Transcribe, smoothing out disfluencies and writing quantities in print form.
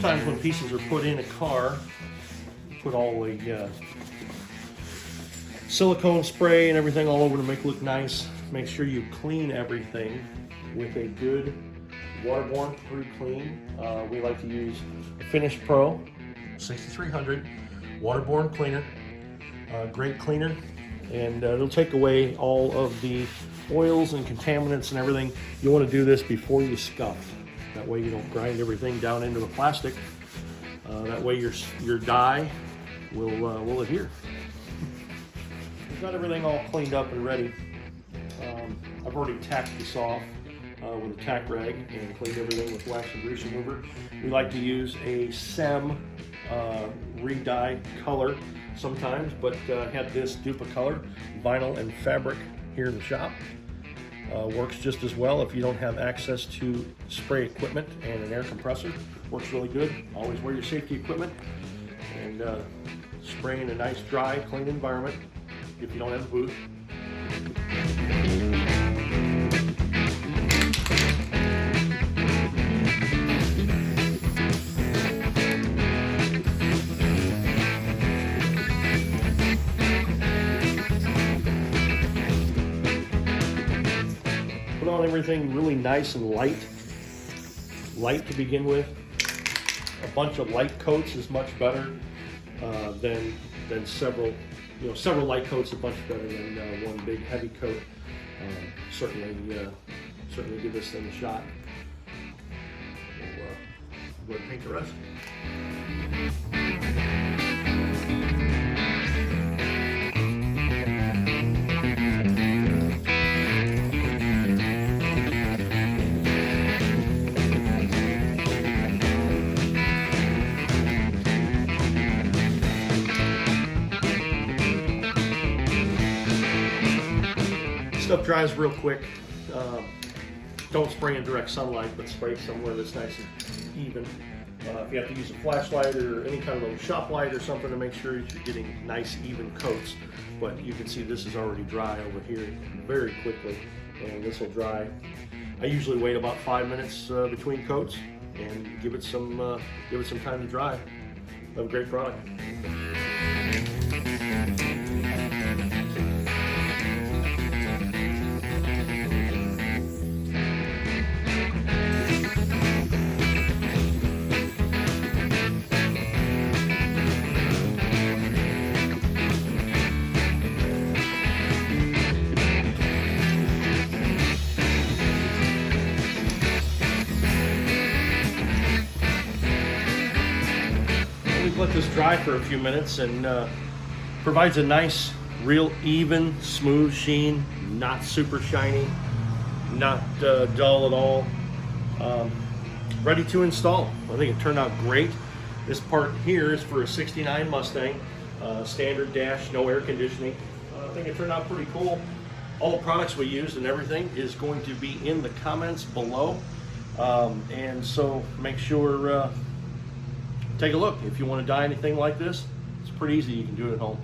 sometimes when pieces are put in a car, put all the silicone spray and everything all over to make it look nice. Make sure you clean everything with a good waterborne pre-clean. We like to use Finish Pro 6300 waterborne cleaner, great cleaner, and it'll take away all of the oils and contaminants and everything. You want to do this before you scuff. That way you don't grind everything down into the plastic. That way your dye will adhere. We've got everything all cleaned up and ready. I've already tacked this off with a tack rag and cleaned everything with wax and grease remover. We like to use a SEM re-dye color sometimes, but had this Dupli-Color vinyl and fabric here in the shop. Works just as well if you don't have access to spray equipment and an air compressor. Works really good. Always wear your safety equipment and spray in a nice, dry, clean environment if you don't have a booth. Put on everything really nice and light to begin with. A bunch of light coats is much better than several light coats. A bunch better than one big heavy coat. Certainly give this thing a shot. We'll go ahead and paint the rest. Stuff dries real quick. Don't spray in direct sunlight, but spray somewhere that's nice and even. If you have to use a flashlight or any kind of a shop light or something to make sure you're getting nice even coats. But you can see this is already dry over here very quickly, and this will dry. I usually wait about 5 minutes between coats and give it some time to dry. Have a great product. Let this dry for a few minutes, and provides a nice, real even, smooth sheen, not super shiny, not dull at all. Ready to install. I think it turned out great. This part here is for a '69 Mustang, standard dash, no air conditioning. I think it turned out pretty cool. All the products we used and everything is going to be in the comments below, and so make sure take a look. If you want to dye anything like this, it's pretty easy. You can do it at home.